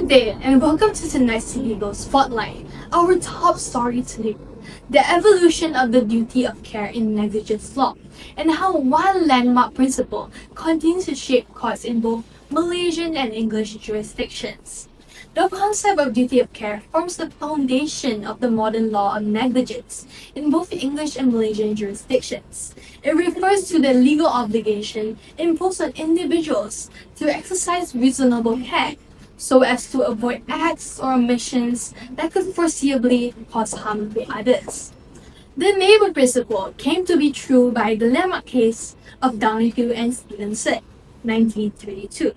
Good day and welcome to tonight's Legal Spotlight. Our top story today: the evolution of the duty of care in negligence law, and how one landmark principle continues to shape courts in both Malaysian and English jurisdictions. The concept of duty of care forms the foundation of the modern law on negligence in both English and Malaysian jurisdictions. It refers to the legal obligation imposed on individuals to exercise reasonable care so as to avoid acts or omissions that could foreseeably cause harm to others. The neighbor principle came to be true by the landmark case of Donahue and Stevenson, 1932.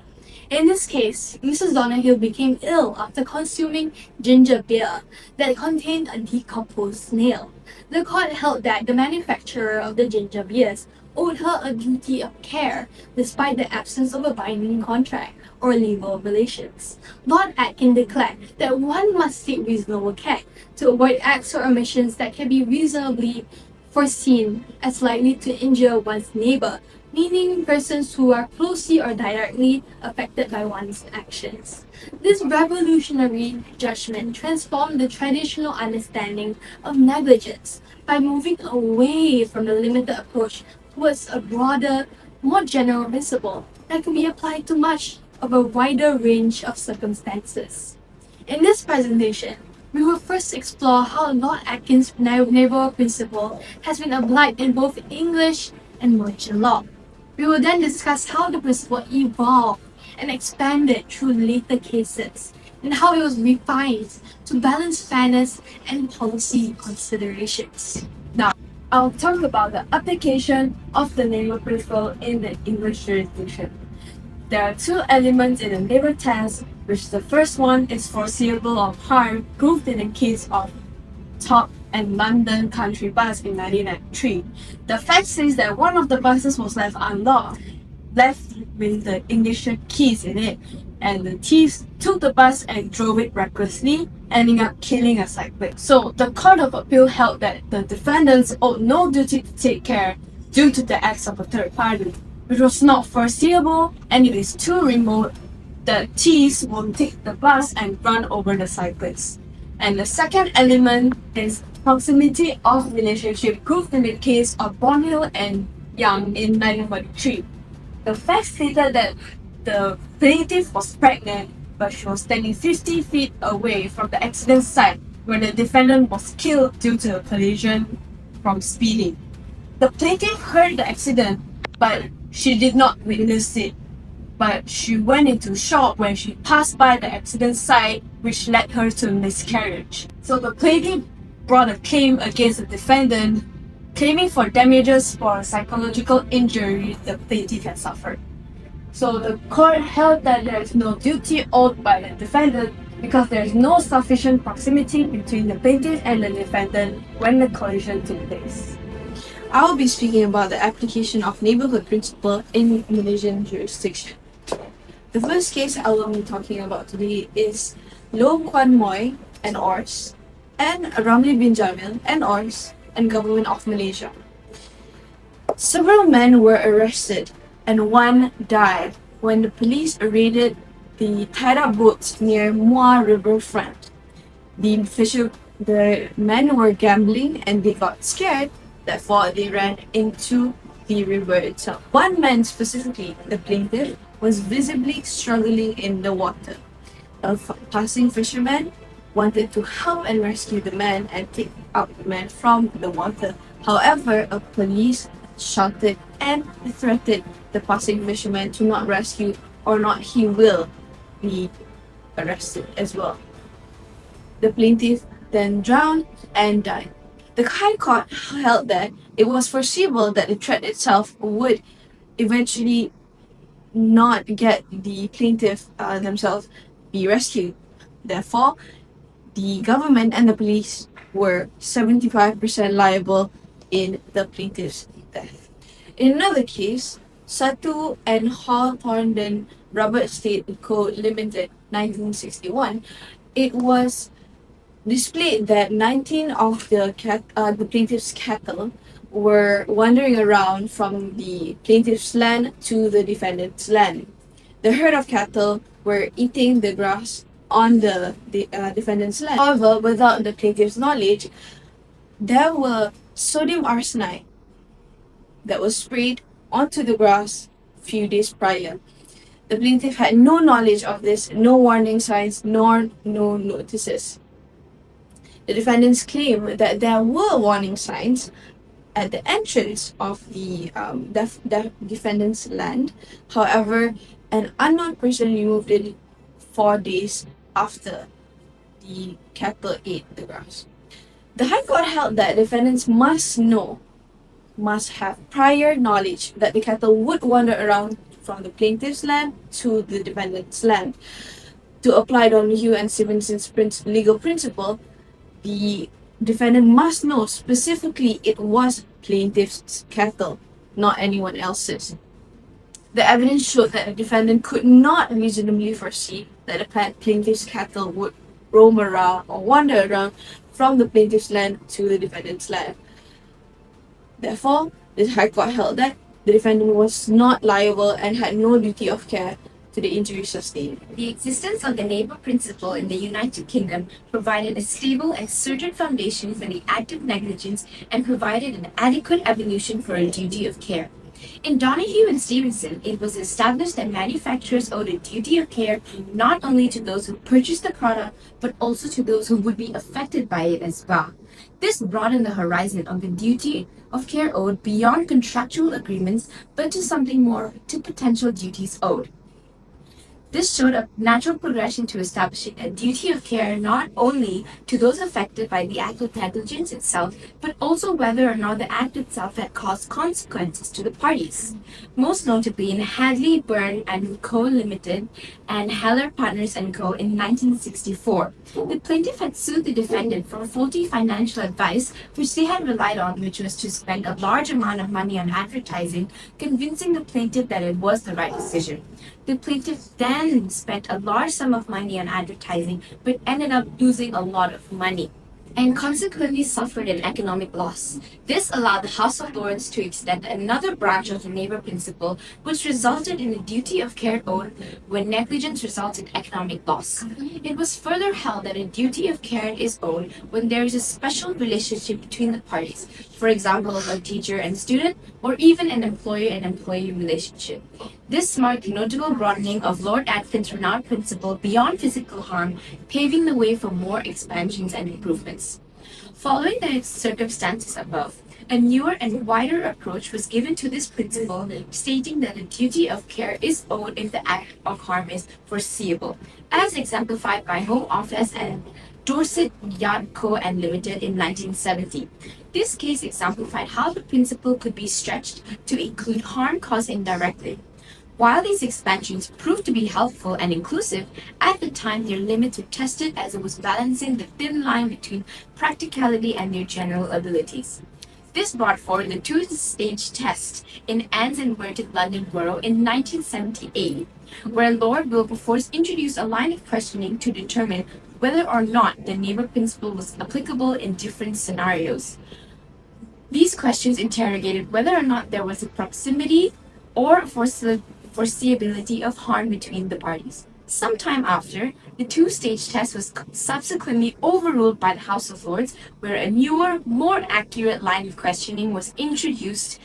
In this case, Mrs. Donahue became ill after consuming ginger beer that contained a decomposed snail. The court held that the manufacturer of the ginger beers owed her a duty of care despite the absence of a binding contract or legal relations. Lord Atkin declared that one must take reasonable care to avoid acts or omissions that can be reasonably foreseen as likely to injure one's neighbor, meaning persons who are closely or directly affected by one's actions. This revolutionary judgment transformed the traditional understanding of negligence by moving away from the limited approach towards a broader, more general principle that can be applied to much of a wider range of circumstances. In this presentation, we will first explore how Lord Atkin's neighbour principle has been applied in both English and Malaysian law. We will then discuss how the principle evolved and expanded through later cases, and how it was refined to balance fairness and policy considerations. Now, I'll talk about the application of the neighbour principle in the English jurisdiction. There are two elements in the neighbour test, which the first one is foreseeable of harm, proved in the case of Top and London Country Bus in 1993. The fact says that one of the buses was left unlocked, left with the ignition keys in it, and the thieves took the bus and drove it recklessly, ending up killing a cyclist. So the Court of Appeal held that the defendants owed no duty to take care due to the acts of a third party, which was not foreseeable, and it is too remote that thieves will take the bus and run over the cyclist. And the second element is proximity of relationship, proved in the case of Bonhill and Young in 1943. The facts stated that the plaintiff was pregnant, but she was standing 50 feet away from the accident site where the defendant was killed due to a collision from speeding. The plaintiff heard the accident, but she did not witness it. But she went into shock when she passed by the accident site, which led her to miscarriage. So the plaintiff brought a claim against the defendant, claiming for damages for a psychological injury the plaintiff had suffered. So the court held that there is no duty owed by the defendant because there is no sufficient proximity between the plaintiff and the defendant when the collision took place. I will be speaking about the application of neighbourhood principle in Malaysian jurisdiction. The first case I will be talking about today is Loh Kwan Moy and Ors, and Ramli bin Jamil and Ors, and Government of Malaysia. Several men were arrested and one died when the police raided the tied-up boats near Muar riverfront. The men were gambling and they got scared, therefore they ran into the river itself. One man specifically, the plaintiff, was visibly struggling in the water. A passing fisherman wanted to help and rescue the man and take out the man from the water. However, a police shouted and threatened the passing fisherman to not rescue or not he will be arrested as well. The plaintiff then drowned and died. The High Court held that it was foreseeable that the threat itself would eventually not get the plaintiff themselves be rescued. Therefore, the government and the police were 75% liable in the plaintiff's death. In another case, Satu and Hawthornden Rubber Estate Co. Limited, 1961, it was displayed that 19 of the plaintiff's cattle were wandering around from the plaintiff's land to the defendant's land. The herd of cattle were eating the grass on the defendant's land. However, without the plaintiff's knowledge, there were sodium arsenide that was sprayed onto the grass few days prior. The plaintiff had no knowledge of this, no warning signs, nor no notices. The defendants claim that there were warning signs at the entrance of the defendant's land. However, an unknown person removed it 4 days after the cattle ate the grass. The High Court held that defendants must have prior knowledge that the cattle would wander around from the plaintiff's land to the defendant's land. To apply Donahue and Stevenson's legal principle, the defendant must know specifically it was plaintiff's cattle, not anyone else's. The evidence showed that the defendant could not reasonably foresee that the plaintiff's cattle would roam around or wander around from the plaintiff's land to the defendant's land. Therefore, the High Court held that the defendant was not liable and had no duty of care to the injury sustained. The existence of the neighbor principle in the United Kingdom provided a stable and certain foundation for the act of negligence and provided an adequate evolution for a duty of care. In Donahue and Stevenson, it was established that manufacturers owed a duty of care not only to those who purchased the product, but also to those who would be affected by it as well. This broadened the horizon of the duty of care owed beyond contractual agreements, but to something more, to potential duties owed. This showed a natural progression to establishing a duty of care not only to those affected by the act of negligence itself, but also whether or not the act itself had caused consequences to the parties. Most notably in Hadley, Byrne and Co. Limited and Heller Partners and Co. in 1964. The plaintiff had sued the defendant for faulty financial advice which they had relied on, which was to spend a large amount of money on advertising, convincing the plaintiff that it was the right decision. The plaintiff then spent a large sum of money on advertising, but ended up losing a lot of money and consequently suffered an economic loss. This allowed the House of Lords to extend another branch of the neighbor principle, which resulted in a duty of care owed when negligence results in economic loss. It was further held that a duty of care is owed when there is a special relationship between the parties, for example, a teacher and student, or even an employer and employee relationship. This marked a notable broadening of Lord Atkin's renowned principle beyond physical harm, paving the way for more expansions and improvements. Following the circumstances above, a newer and wider approach was given to this principle, stating that a duty of care is owed if the act of harm is foreseeable, as exemplified by Home Office and Dorset Yard Co. and Limited in 1970. This case exemplified how the principle could be stretched to include harm caused indirectly. While these expansions proved to be helpful and inclusive, at the time their limits were tested as it was balancing the thin line between practicality and their general abilities. This brought forward the two-stage test in Anne's inverted London Borough in 1978, where Lord Wilberforce introduced a line of questioning to determine whether or not the neighbor principle was applicable in different scenarios. These questions interrogated whether or not there was a proximity or foreseeability of harm between the parties. Sometime after, the two-stage test was subsequently overruled by the House of Lords, where a newer, more accurate line of questioning was introduced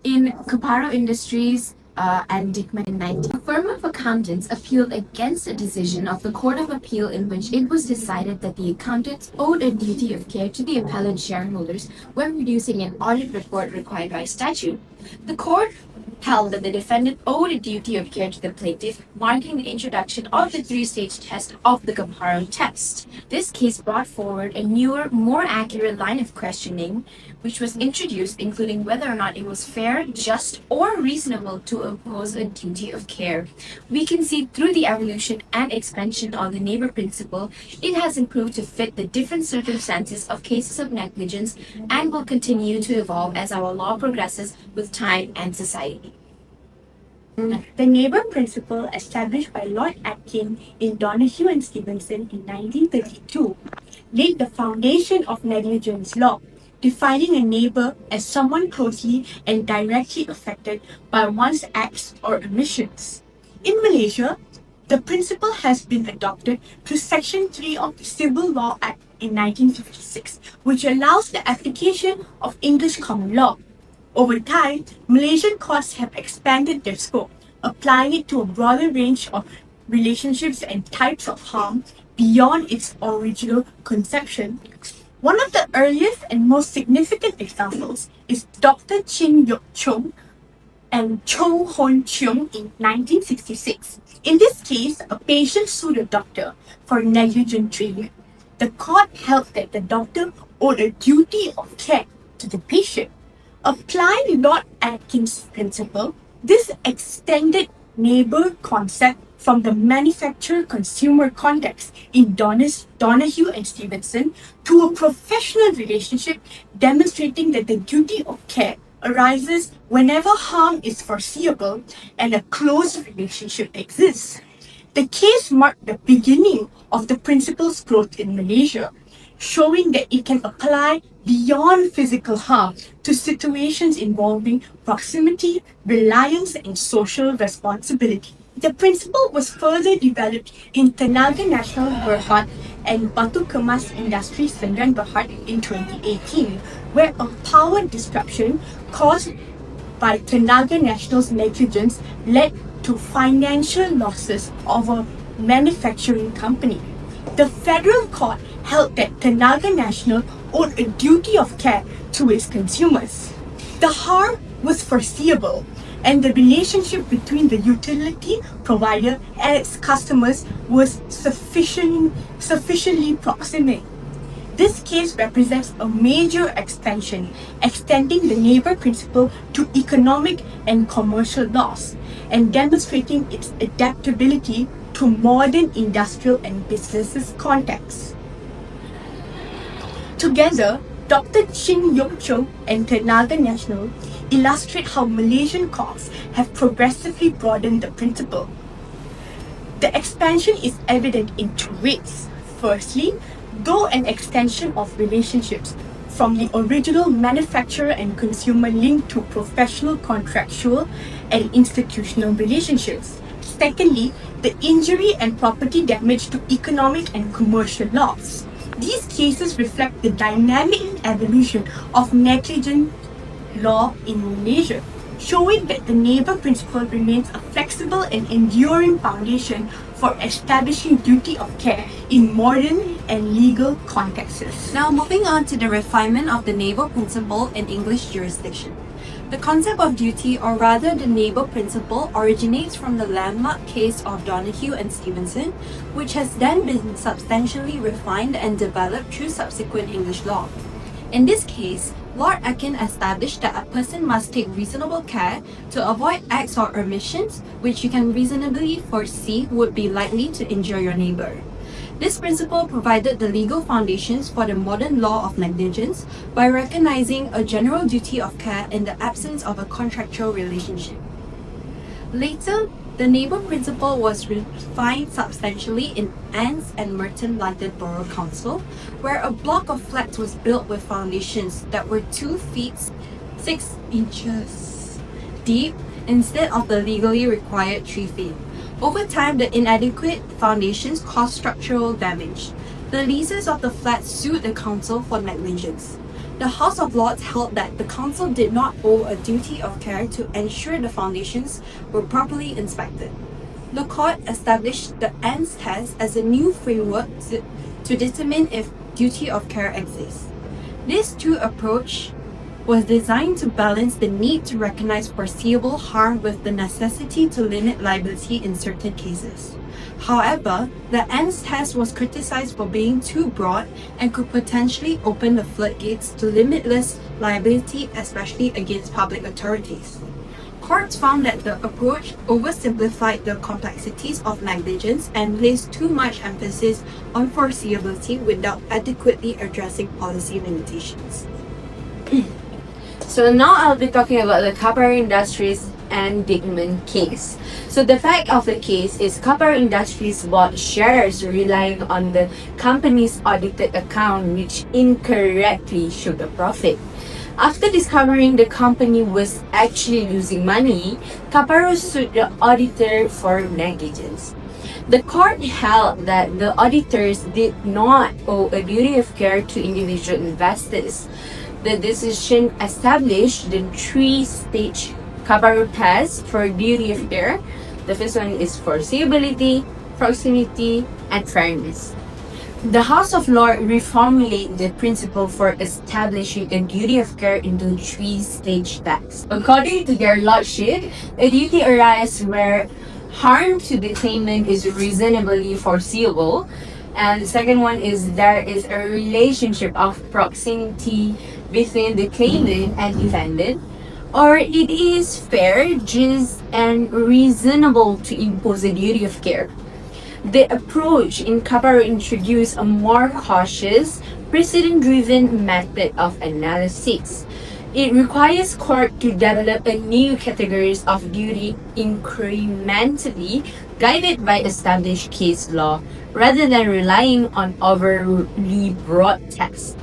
in Caparo Industries and Dickman in 19. A firm of accountants appealed against a decision of the Court of Appeal in which it was decided that the accountants owed a duty of care to the appellant shareholders when producing an audit report required by statute. The court held that the defendant owed a duty of care to the plaintiff, marking the introduction of the three-stage test of the Caparo test. This case brought forward a newer, more accurate line of questioning, which was introduced, including whether or not it was fair, just, or reasonable to impose a duty of care. We can see through the evolution and expansion of the neighbor principle, it has improved to fit the different circumstances of cases of negligence and will continue to evolve as our law progresses with time and society. The neighbor principle established by Lord Atkin in Donahue and Stevenson in 1932 laid the foundation of negligence law, defining a neighbor as someone closely and directly affected by one's acts or omissions. In Malaysia, The principle has been adopted through Section 3 of the Civil Law Act in 1956, which allows the application of English common law. Over time, Malaysian courts have expanded their scope, applying it to a broader range of relationships and types of harm beyond its original conception. One of the earliest and most significant examples is Dr. Chin Yok Chung and Cho Hon Cheong in 1966. In this case, a patient sued a doctor for negligent treatment. The court held that the doctor owed a duty of care to the patient. Applying Lord Atkin's principle, this extended neighbor concept from the manufacturer-consumer context in Donahue and Stevenson to a professional relationship, demonstrating that the duty of care arises whenever harm is foreseeable and a close relationship exists. The case marked the beginning of the principle's growth in Malaysia, showing that it can apply beyond physical harm to situations involving proximity, reliance, and social responsibility. The principle was further developed in Tenaga Nasional Berhad and Batu Kemas Industri Sdn Berhad in 2018, where a power disruption caused by Tenaga Nasional's negligence led to financial losses of a manufacturing company. The federal court held that Tenaga Nasional owed a duty of care to its consumers. The harm was foreseeable, and the relationship between the utility provider and its customers was sufficiently proximate. This case represents a major expansion, extending the neighbor principle to economic and commercial laws, and demonstrating its adaptability to modern industrial and businesses contexts. Together, Dr. Chin Yok Chung and Tenaga Nasional illustrate how Malaysian courts have progressively broadened the principle. The expansion is evident in two ways. Firstly, though an extension of relationships from the original manufacturer and consumer link to professional, contractual, and institutional relationships. Secondly, the injury and property damage to economic and commercial laws. These cases reflect the dynamic evolution of negligent law in Malaysia, showing that the neighbor principle remains a flexible and enduring foundation for establishing duty of care in modern and legal contexts. Now moving on to the refinement of the neighbor principle in English jurisdiction. The concept of duty, or rather the neighbor principle, originates from the landmark case of Donahue and Stevenson, which has then been substantially refined and developed through subsequent English law. In this case, Lord Atkin established that a person must take reasonable care to avoid acts or omissions which you can reasonably foresee would be likely to injure your neighbor. This principle provided the legal foundations for the modern law of negligence by recognizing a general duty of care in the absence of a contractual relationship. Later, the neighbor principle was refined substantially in Anne's and Merton London Borough Council, where a block of flats was built with foundations that were 2 feet 6 inches deep instead of the legally required 3 feet. Over time, the inadequate foundations caused structural damage. The leases of the flats sued the council for negligence. The House of Lords held that the council did not owe a duty of care to ensure the foundations were properly inspected. The court established the Anne's test as a new framework to determine if duty of care exists. This two approach was designed to balance the need to recognize foreseeable harm with the necessity to limit liability in certain cases. However, the Anne's test was criticized for being too broad and could potentially open the floodgates to limitless liability, especially against public authorities. Courts found that the approach oversimplified the complexities of negligence and placed too much emphasis on foreseeability without adequately addressing policy limitations. So now I'll be talking about the Kapar Industries and Digman case. So the fact of the case is Kapar Industries bought shares relying on the company's audited account, which incorrectly showed a profit. After discovering the company was actually losing money, Kapar sued the auditor for negligence. The court held that the auditors did not owe a duty of care to individual investors. The decision established the three-stage Kaparu test for duty of care. The first one is foreseeability, proximity, and fairness. The House of Lords reformulated the principle for establishing a duty of care into three-stage test. According to their lordship, a duty arises where harm to the claimant is reasonably foreseeable, and the second one is there is a relationship of proximity between the claimant and defendant, or it is fair, just, and reasonable to impose a duty of care. The approach in Kaparu introduced a more cautious, precedent-driven method of analysis. It requires court to develop a new categories of duty incrementally, guided by established case law, rather than relying on overly broad text.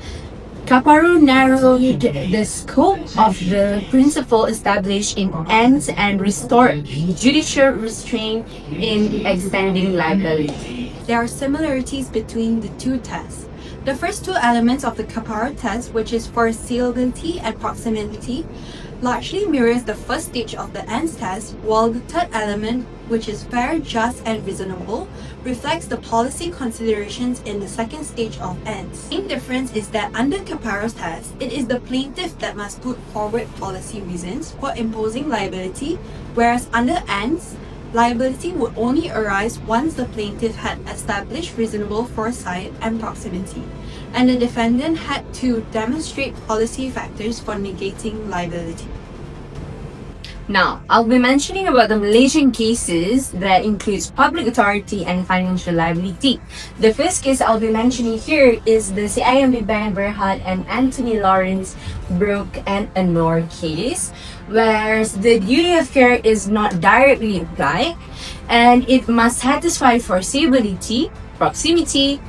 Kaparu narrowed the scope of the principle established in ends and restored judicial restraint in extending liability. There are similarities between the two tests. The first two elements of the Kaparu test, which is foreseeability and proximity, largely mirrors the first stage of the ends test, while the third element, which is fair, just, and reasonable, reflects the policy considerations in the second stage of ends. The main difference is that under Kaparu's test, it is the plaintiff that must put forward policy reasons for imposing liability, whereas under ends, liability would only arise once the plaintiff had established reasonable foresight and proximity, and the defendant had to demonstrate policy factors for negating liability. Now, I'll be mentioning about the Malaysian cases that includes public authority and financial liability. The first case I'll be mentioning here is the CIMB Bank Berhad and Anthony Lawrence Brooke and Anor case, where the duty of care is not directly applied and it must satisfy foreseeability, proximity,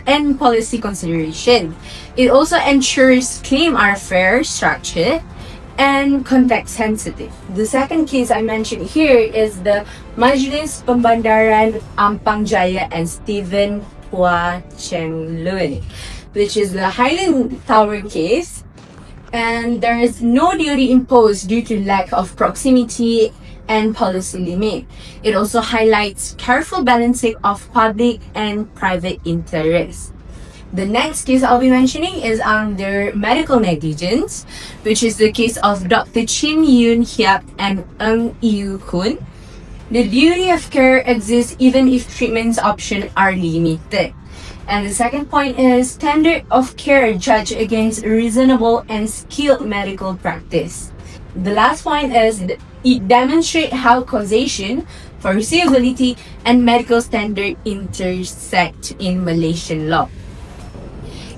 and policy consideration. It also ensures claims are fair, structured, and context sensitive. The second case I mentioned here is the Majlis Pembandaran Ampang Jaya and Stephen Hua Cheng Lun, which is the Highland Tower case, and there is no duty imposed due to lack of proximity and policy limit. It also highlights careful balancing of public and private interests. The next case I'll be mentioning is under medical negligence, which is the case of Dr. Chin Yoon Hiap and Ng Yu Kun. The duty of care exists even if treatment options are limited. And the second point is standard of care judged against reasonable and skilled medical practice. The last point is it demonstrates how causation, foreseeability, and medical standard intersect in Malaysian law.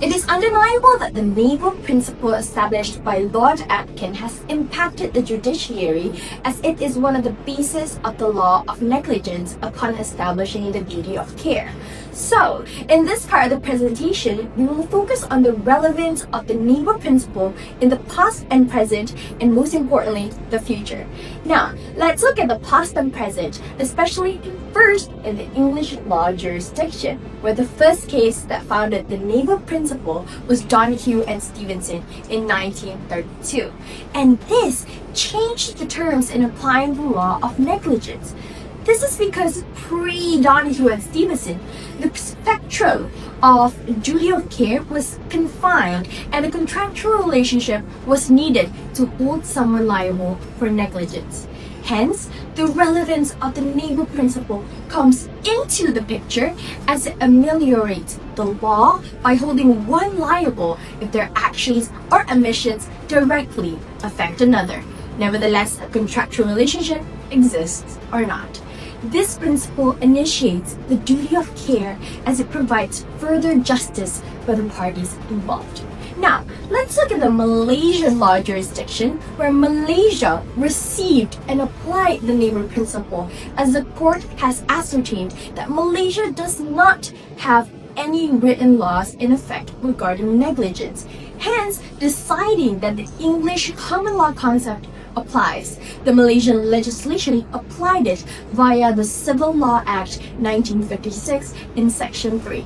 It is undeniable that the naval principle established by Lord Atkin has impacted the judiciary, as it is one of the bases of the law of negligence upon establishing the duty of care. So, in this part of the presentation, we will focus on the relevance of the naval principle in the past and present, and most importantly, the future. Now, let's look at the past and present, especially first in the English law jurisdiction, where the first case that founded the naval principle was Donahue and Stevenson in 1932. And this changed the terms in applying the law of negligence. This is because pre-Donahue and Stevenson, the spectrum of duty of care was confined and a contractual relationship was needed to hold someone liable for negligence. Hence, the relevance of the naval principle comes into the picture as it ameliorates the law by holding one liable if their actions or omissions directly affect another. Nevertheless, a contractual relationship exists or not. This principle initiates the duty of care as it provides further justice for the parties involved. Now, let's look at the Malaysian law jurisdiction, where Malaysia received and applied the naval principle, as the court has ascertained that Malaysia does not have any written laws in effect regarding negligence, hence deciding that the English common law concept applies. The Malaysian legislation applied it via the Civil Law Act 1956 in Section 3.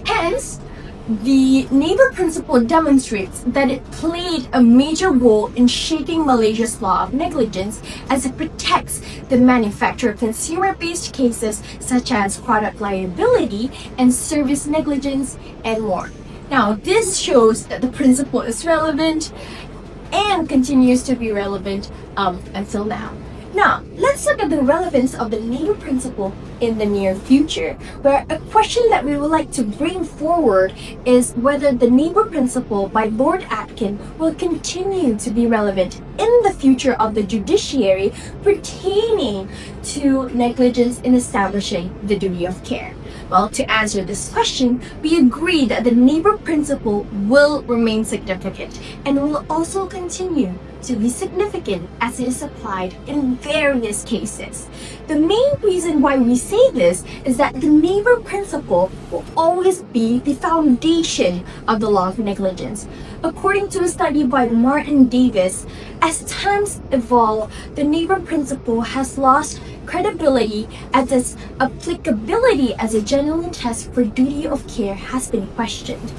Hence, the neighbor principle demonstrates that it played a major role in shaping Malaysia's law of negligence as it protects the manufacturer consumer-based cases such as product liability and service negligence and more. Now, this shows that the principle is relevant and continues to be relevant until now. Now, let's look at the relevance of the neighbor principle in the near future, where a question that we would like to bring forward is whether the neighbor principle by Lord Atkin will continue to be relevant in the future of the judiciary pertaining to negligence in establishing the duty of care. Well, to answer this question, we agree that the neighbor principle will remain significant and will also continue to be significant as it is applied in various cases. The main reason why we say this is that the neighbor principle will always be the foundation of the law of negligence. According to a study by Martin Davis, as times evolve, the neighbor principle has lost credibility as its applicability as a genuine test for duty of care has been questioned.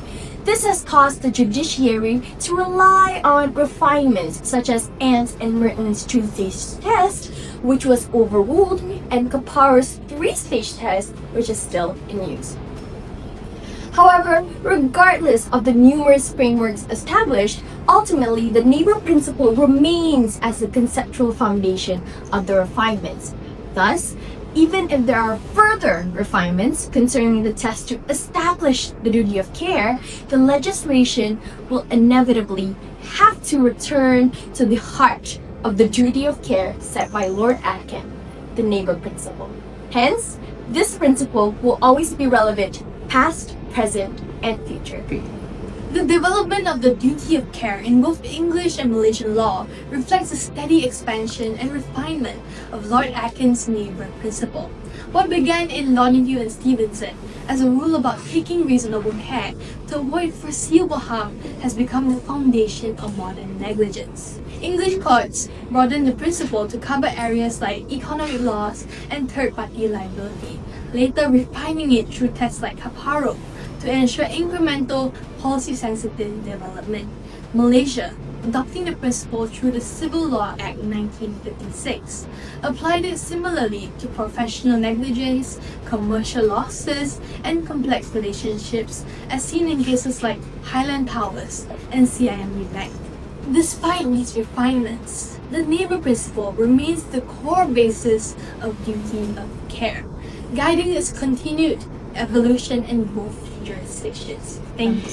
This has caused the judiciary to rely on refinements such as Ants and Merton's two-stage test, which was overruled, and Kapoor's three-stage test, which is still in use. However, regardless of the numerous frameworks established, ultimately the neighbor principle remains as the conceptual foundation of the refinements. Thus, even if there are further refinements concerning the test to establish the duty of care, the legislation will inevitably have to return to the heart of the duty of care set by Lord Atkin, the neighbor principle. Hence, this principle will always be relevant past, present, and future. The development of the duty of care in both English and Malaysian law reflects the steady expansion and refinement of Lord Atkin's neighbour principle. What began in Donahue and Stevenson as a rule about taking reasonable care to avoid foreseeable harm has become the foundation of modern negligence. English courts broadened the principle to cover areas like economic loss and third-party liability, later refining it through tests like Kaparo to ensure incremental policy-sensitive development. Malaysia, adopting the principle through the Civil Law Act 1956, applied it similarly to professional negligence, commercial losses, and complex relationships, as seen in cases like Highland Towers and CIMB Bank. Despite these refinements, the neighbor principle remains the core basis of duty of care, guiding its continued evolution in both jurisdictions. Thank you.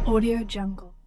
Audio Jungle.